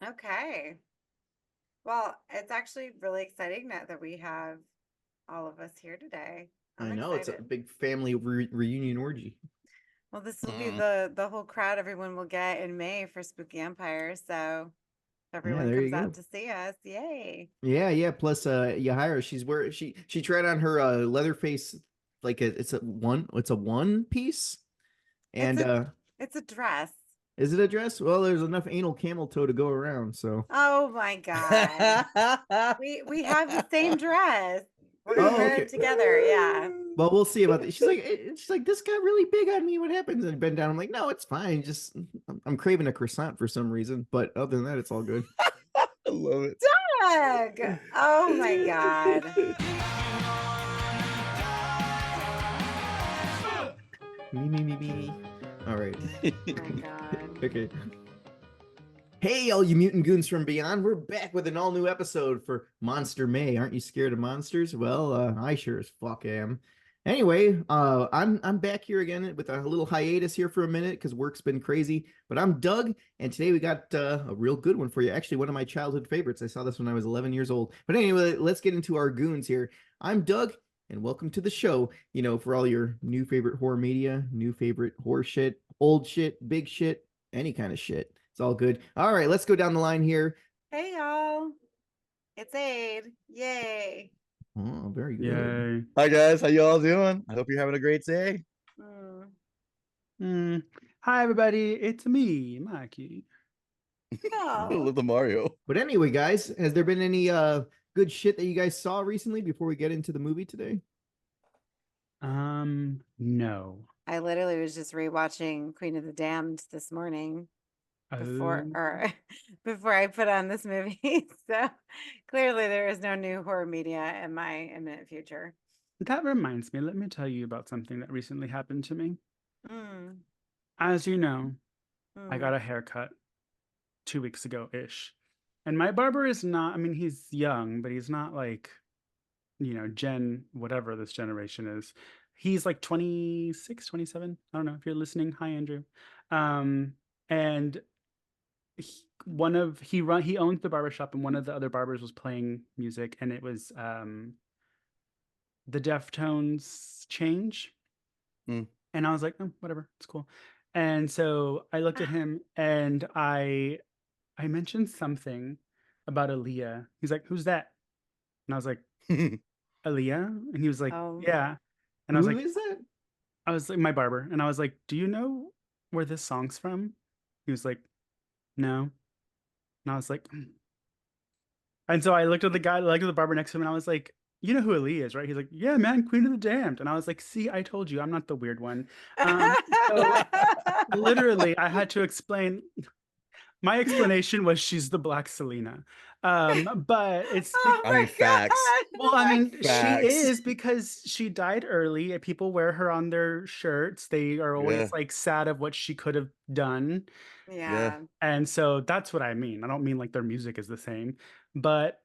Okay. Well, it's actually really exciting that we have all of us here today. I'm I know it's a excited. big family reunion orgy. Well, this will be Mm. the whole crowd everyone will get in May for Spooky Empire. So if Yeah, everyone there comes you out go. to see us, yay. Yeah, yeah. Plus, Yahira, she tried on her Leatherface like it's a one piece, It's and a it's a dress. is it a dress? Well, there's enough anal camel toe to go around, so. Oh my God. We have the same dress. We're gonna Oh, wear okay. it together. Yeah. Well, we'll see about that. She's like, this got really big on me. What happens? And I bend down. I'm like, no, it's fine. Just I'm craving a croissant for some reason, but other than that, it's all good. I love it. Doug. Oh my God. Me. All right. Oh my God. Okay. Hey, all you mutant goons from beyond. We're back with an all new episode for Monster May. Aren't you scared of monsters? Well, I sure as fuck am. Anyway, I'm back here again with a little hiatus here for a minute because work's been crazy. But I'm Doug, and today we got a real good one for you. Actually, one of my childhood favorites. I saw this when I was 11 years old. But anyway, let's get into our goons here. I'm Doug, and welcome to the show. You know, for all your new favorite horror media, new favorite horror shit, old shit, big shit, any kind of shit. It's all good. All right, let's go down the line here. Hey y'all. It's Aid. Yay. Oh, very good. Yay. Hi guys, how y'all doing? I hope you're having a great day. Mm. Hi, everybody. It's me, Mikey. I Oh. love the Mario. But anyway, guys, has there been any good shit that you guys saw recently before we get into the movie today? No. I literally was just rewatching Queen of the Damned this morning before Oh, or before I put on this movie. So clearly there is no new horror media in my imminent future. that reminds me. Let me tell you about something that recently happened to me. Mm, As you know, I got mm. a haircut 2 weeks ago-ish. And my barber is not, I mean, he's young, but he's not like, Gen, whatever this generation is. He's like 26, 27. I don't know if you're listening. Hi, Andrew. And he owns the barbershop, and one of the other barbers was playing music, and it was the Deftones Change. Mm. And I was like, oh, whatever, it's cool. And so I looked at him and I mentioned something about Aaliyah. He's like, who's that? And I was like, Aaliyah? And he was like, Oh, yeah. And Who is that? I was like, my barber. And I was like, do you know where this song's from? He was like, no. And I was like, and so I looked at the guy, like the barber next to him, and I was like, you know who Aaliyah is, right? He's like, yeah, man, Queen of the Damned. And I was like, see, I told you, I'm not the weird one. So literally, I had to explain. My explanation was she's the Black Selena. But it's oh I my mean, facts. God. well, I mean, she Facts. is because she died early. And people wear her on their shirts. They are Yeah, always like sad of what she could have done. yeah. Yeah. And so that's what I mean. I don't mean like their music is the same, but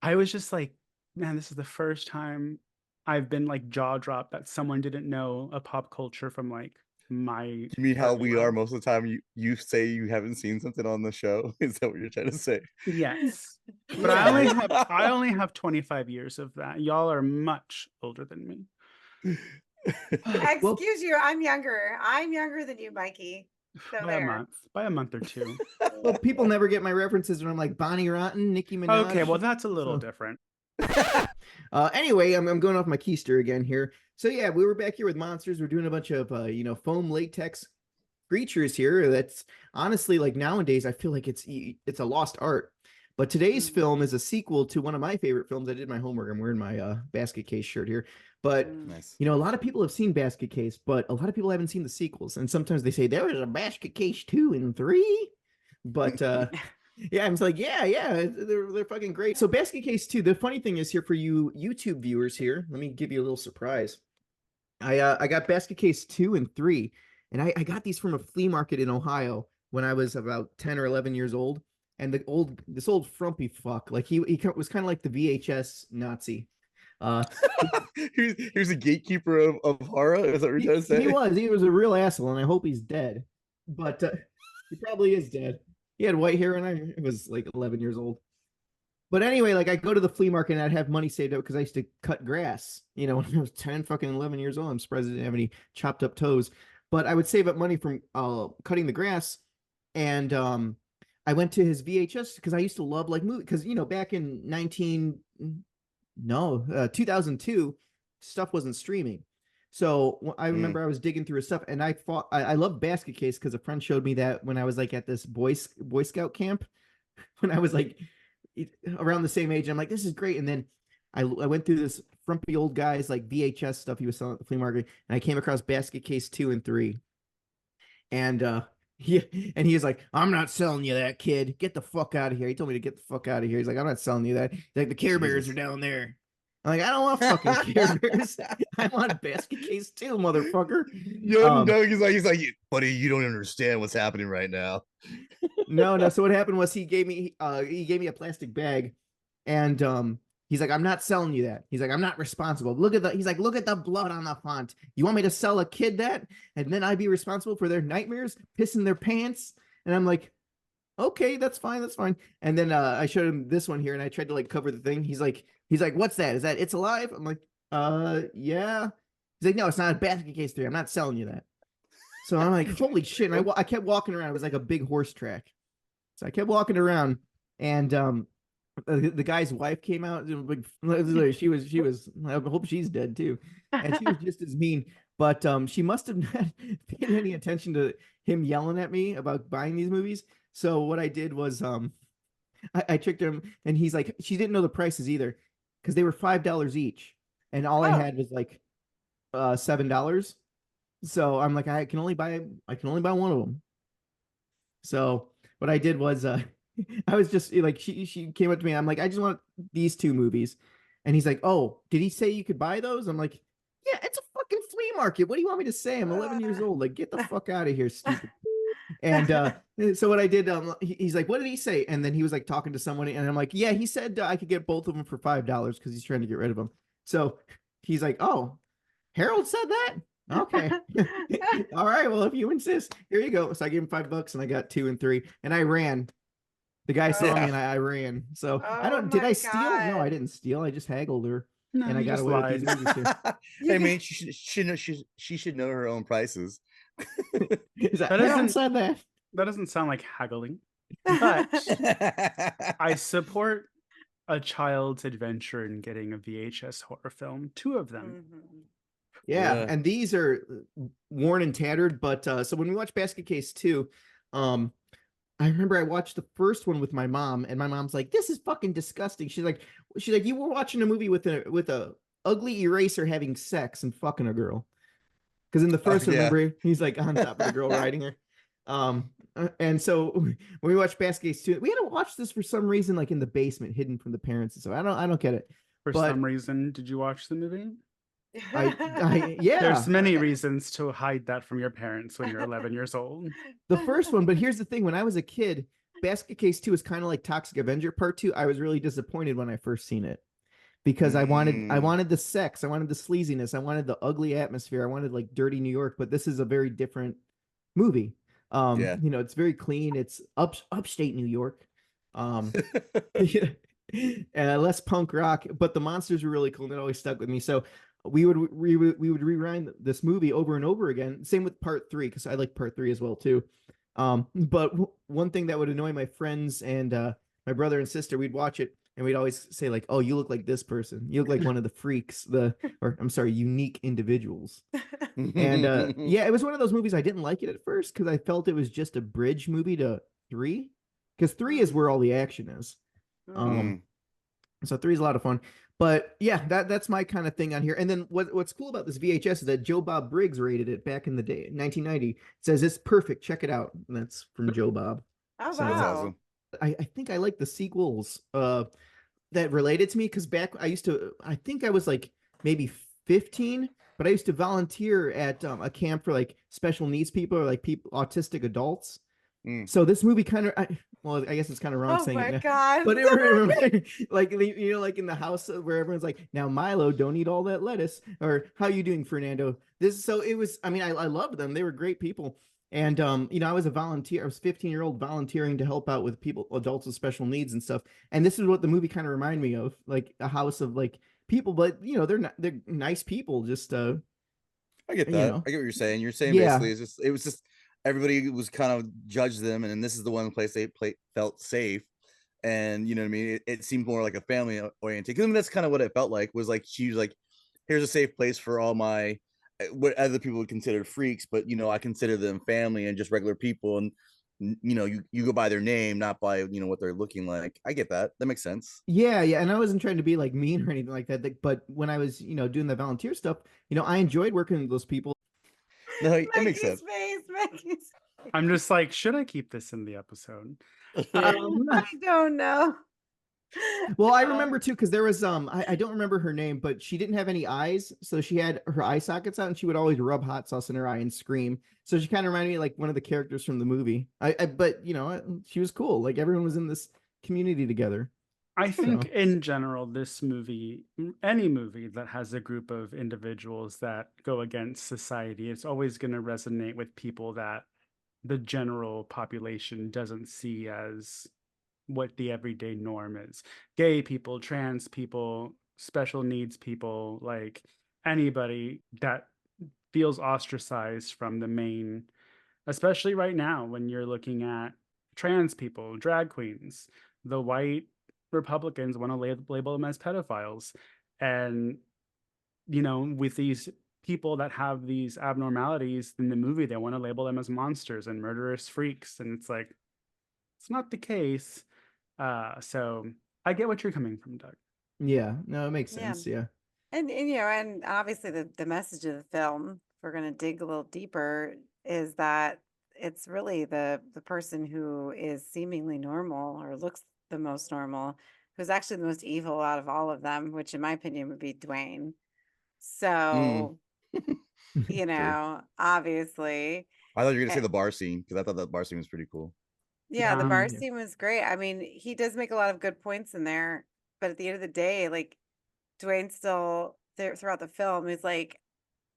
I was just like, man, this is the first time I've been like jaw dropped that someone didn't know a pop culture from like my You mean how early we are life. most of the time? You say you haven't seen something on the show. Is that what you're trying to say? Yes. But Yeah. I only have 25 years of that. Y'all are much older than me. Well, Excuse you, I'm younger. I'm younger than you, Mikey. So By a there. month. By a month or two. well, people never get my references when I'm like Bonnie Rotten, Nicki Minaj. Okay, well that's a little So, different. anyway, I'm going off my keister again here. So yeah, we were back here with monsters. We're doing a bunch of foam latex creatures here. That's honestly like nowadays I feel like it's a lost art. But today's Mm, film is a sequel to one of my favorite films. I did my homework. I'm wearing my basket case shirt here. But mm. Nice. a lot of people have seen Basket Case, but a lot of people haven't seen the sequels. And sometimes they say there was a Basket Case 2 and 3. But yeah, I'm like, yeah, they're fucking great. So Basket Case 2, the funny thing is here for you YouTube viewers here, let me give you a little surprise. I got Basket Case 2 and 3, and I got these from a flea market in Ohio when I was about 10 or 11 years old. And this old frumpy fuck, like he was kind of like the VHS Nazi. Uh, Here's a gatekeeper of horror. Is that what you're trying to say? he was a real asshole, and I hope he's dead. But he probably is dead. He had white hair, and I was like 11 years old. But anyway, like I go to the flea market and I'd have money saved up because I used to cut grass. You know, when I was 10, fucking 11 years old, I'm surprised I didn't have any chopped up toes. But I would save up money from cutting the grass, and I went to his VHS because I used to love like movie because back in 2002, stuff wasn't streaming. So I remember I was digging through his stuff, and I love BasketCase because a friend showed me that when I was like at this Boy Scout camp when I was like around the same age. And I'm like, this is great. And then I went through this frumpy old guy's like VHS stuff he was selling at the flea market, and I came across BasketCase 2 and 3. And he was like, I'm not selling you that, kid. Get the fuck out of here. He told me to get the fuck out of here. He's like, I'm not selling you that. He's like, the Care Bears are down there. I'm like, I don't want fucking Care Bears. I want BasketCase 2, motherfucker. No, he's like, buddy, you don't understand what's happening right now. No. So what happened was he gave me a plastic bag, and he's like, I'm not selling you that. He's like, I'm not responsible. Look at the blood on the font. You want me to sell a kid that, and then I'd be responsible for their nightmares, pissing their pants? And I'm like, okay, that's fine. And then I showed him this one here, and I tried to like cover the thing. He's like, what's that? Is that It's Alive? I'm like, yeah. He's like, no, it's not a BasketCase 3. I'm not selling you that. So I'm like, holy shit. And I kept walking around. It was like a big horse track. So I kept walking around, and the guy's wife came out. She was, I hope she's dead too. And she was just as mean, but she must have not paid any attention to him yelling at me about buying these movies. So what I did was I tricked him, and he's like, she didn't know the prices either because they were $5 each, and all I had was like $7. So I'm like, I can only buy one of them. So what I did was I was just like, she came up to me, and I'm like, I just want these 2 movies. And he's like, oh, did he say you could buy those? I'm like, yeah, it's a fucking flea market. What do you want me to say? I'm 11 years old. Like, get the fuck out of here, stupid. And so what I did, he's like, what did he say? And then he was like talking to someone, and I'm like, yeah, he said I could get both of them for $5 because he's trying to get rid of them. So he's like, oh, Harold said that? Okay. All right. Well, if you insist, here you go. So I gave him $5 and I got 2 and 3, and I ran. The guy saw me, and I ran. So did I steal? No, I didn't steal. I just haggled her, and I got away with these movies here. I mean, she should know her own prices. That doesn't sound like haggling, but I support a child's adventure in getting a VHS horror film, 2 of them. Mm-hmm. Yeah, and these are worn and tattered, but so when we watched BasketCase 2, I remember I watched the first one with my mom, and my mom's like, this is fucking disgusting. She's like, you were watching a movie with a ugly eraser having sex and fucking a girl. Because in the first one, remember, he's like on top of the girl riding her. And so when we watched BasketCase 2, we had to watch this for some reason, like in the basement, hidden from the parents. So I don't get it. For some reason, did you watch the movie? Yeah. There's many reasons to hide that from your parents when you're 11 years old. The first one, but here's the thing: when I was a kid, BasketCase 2 is kind of like Toxic Avenger Part 2. I was really disappointed when I first seen it because I wanted the sex, I wanted the sleaziness, I wanted the ugly atmosphere, I wanted like dirty New York. But this is a very different movie. It's very clean. It's upstate New York. Less punk rock, but the monsters were really cool, and it always stuck with me. So we would rewind this movie over and over again. Same with Part 3, because I like Part 3 as well too. But one thing that would annoy my friends and my brother and sister, we'd watch it and we'd always say like, "Oh, you look like this person. You look like one of the freaks, unique individuals." And it was one of those movies I didn't like it at first because I felt it was just a bridge movie to 3, because 3 is where all the action is. So 3 is a lot of fun. But yeah, that's my kind of thing on here. And then what's cool about this VHS is that Joe Bob Briggs rated it back in the day, 1990. It says it's perfect. Check it out. And that's from Joe Bob. Oh, So, wow. That's awesome. I think I like the sequels that related to me, because back I think I was like maybe 15, but I used to volunteer at a camp for like special needs people, or like people, autistic adults. So this movie kind of, I guess it's kind of wrong saying it now. God. But it like, like in the house where everyone's like, now Milo, don't eat all that lettuce, or how you doing, Fernando? So it was, I loved them. They were great people. And I was a volunteer. I was 15-year-old volunteering to help out with people, adults with special needs and stuff. And this is what the movie kind of reminded me of, like a house of like people, but they're nice people. Just I get you that. know, I get what you're saying. You're saying yeah, basically it was just everybody was kind of judged them, and this is the one place they felt safe. And you know what I mean? It seemed more like a family oriented. Because that's kind of what it felt like. Was like she was like, here's a safe place for all my what other people would consider freaks, but I consider them family and just regular people. And you go by their name, not by what they're looking like. I get that. That makes sense. yeah, yeah. And I wasn't trying to be like mean or anything like that. But when I was, doing the volunteer stuff, I enjoyed working with those people. No, it makes Maggie's sense. face, Maggie's I'm just like, should I keep this in the episode? I don't know. Well, I remember too, because there was I don't remember her name, but she didn't have any eyes, so she had her eye sockets out, and she would always rub hot sauce in her eye and scream. So she kind of reminded me of, like, one of the characters from the movie. But she was cool. Like, everyone was in this community together. I think So in general, this movie, any movie that has a group of individuals that go against society, it's always going to resonate with people that the general population doesn't see as what the everyday norm is. Gay people, trans people, special needs people, like anybody that feels ostracized from the main, especially right now when you're looking at trans people, drag queens, the white Republicans want to label them as pedophiles. And, with these people that have these abnormalities in the movie, they want to label them as monsters and murderous freaks. And it's like, it's not the case. So I get what you're coming from, Doug. yeah, no, it makes Yeah. sense. Yeah. And obviously the message of the film, if we're gonna dig a little deeper, is that it's really the person who is seemingly normal or looks the most normal, who's actually the most evil out of all of them, which in my opinion would be Dwayne. So, Sure. obviously, I thought you were gonna eh, say the bar scene, because I thought that bar scene was pretty cool. yeah, the bar Yeah. scene was great. I mean, he does make a lot of good points in there, but at the end of the day, like Dwayne still there throughout the film is like,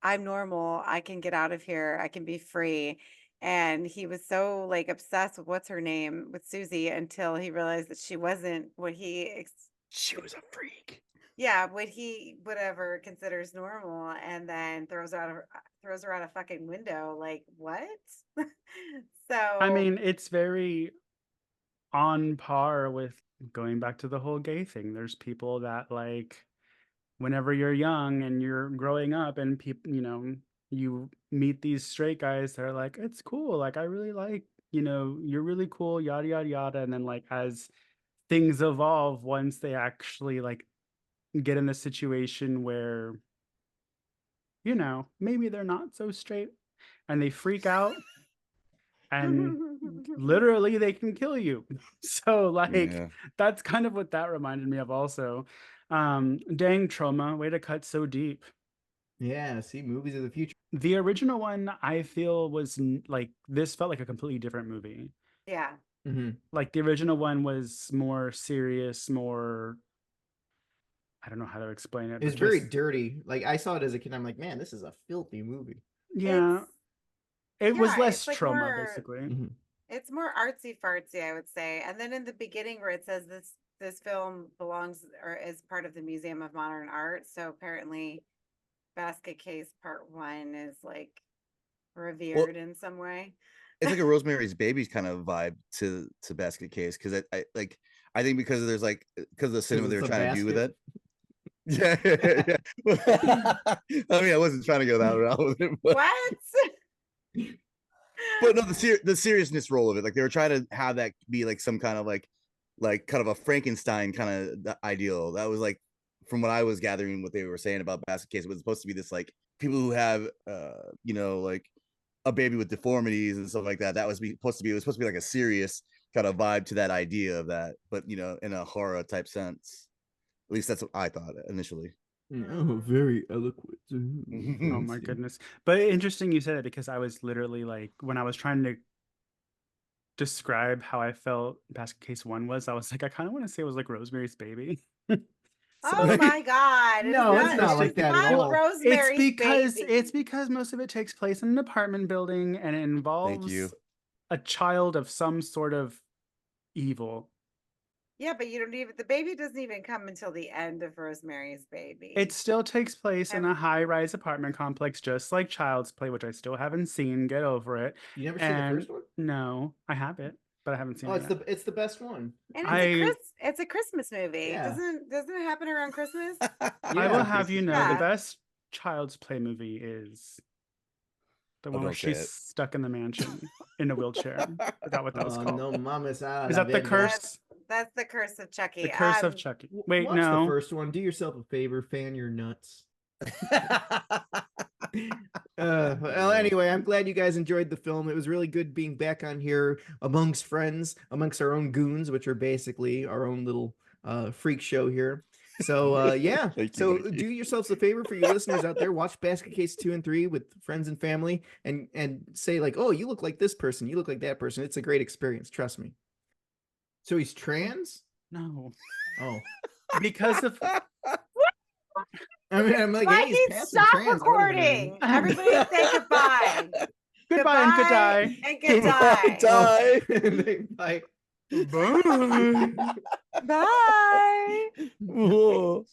I'm normal. I can get out of here. I can be free. And he was so like obsessed with what's her name with Susie until he realized that she wasn't what She was a freak. yeah, what he whatever considers normal, and then throws her out a fucking window. Like what? I So mean, it's very on par with going back to the whole gay thing. There's people that, like, whenever you're young and you're growing up and people, you meet these straight guys that are like, it's cool. Like, I really like, you're really cool, yada, yada, yada. And then, like, as things evolve, once they actually, like, get in a situation where, maybe they're not so straight and they freak out and literally they can kill you. So, like, Yeah. that's kind of what that reminded me of also. Dang, Trauma, way to cut so deep. Yeah. See, movies of the future. The original one, I feel, was like, this felt like a completely different movie. yeah. Like, the original one was more serious, more, I don't know how to explain it, It was but very just, dirty. Like, I saw it as a kid. I'm like, man, this is a filthy movie. yeah, It's it was yeah, less it's like Trauma, more basically. it's more artsy fartsy, I would say. And then in the beginning where it says this film belongs or is part of the Museum of Modern Art. So apparently Basket Case Part 1 is like Well, revered in some way. it's like a Rosemary's Baby kind of vibe to Basket Case, because I think because there's like because of the cinema Because they it's were a trying to do with basket. it. Yeah, yeah. I mean, I wasn't trying to go that route with it, What? but no, the seriousness role of it, like they were trying to have that be like some kind of like kind of a Frankenstein kind of ideal. That was like, from what I was gathering, what they were saying about Basket Case, it was supposed to be this like people who have like a baby with deformities and stuff like that. That was supposed to be, it was supposed to be like a serious kind of vibe to that idea of that, but in a horror type sense. At least that's what I thought initially. Oh, very eloquent. Oh my goodness. But interesting you said it, because I was literally like, when I was trying to describe how I felt Basket Case 1 was, I was like, I kind of want to say it was like Rosemary's Baby. Oh my God. No, it's not like that at all. Rosemary's it's Baby. because most of it takes place in an apartment building and it involves you. a child of some sort of evil. Yeah, but you don't even, the baby doesn't even come until the end of Rosemary's Baby. It still takes place in a high-rise apartment complex, just like Child's Play, which I still haven't seen. Get over it. You never seen the first one? No, I have it, but I haven't seen Oh, it. it's the best one. And I- it's a Christmas movie. Yeah. Doesn't it happen around Christmas? I will have you know, Yeah. the best Child's Play movie is the one where don't say she's it. stuck in the mansion in a wheelchair. Forgot what that was called. No mames a Is la that the verga. curse? That's the Curse of Chucky. The Curse of Chucky. Wait, Watch no. the first one. Do yourself a favor, fan your nuts. Well, anyway, I'm glad you guys enjoyed the film. It was really good being back on here amongst friends, amongst our own goons, which are basically our own little freak show here. So yeah, Thank so you. do yourselves a favor for you listeners out there. Watch Basket Case 2 and 3 with friends and family, and say like, oh, you look like this person, you look like that person. It's a great experience. Trust me. So he's trans? No. Oh, Because of I mean, I'm like, hey, he's Mikey, passing stop trans. I would've been- recording. Everybody say goodbye. goodbye and good die. And good die. Die. Bye. Bye. Bye. Whoa.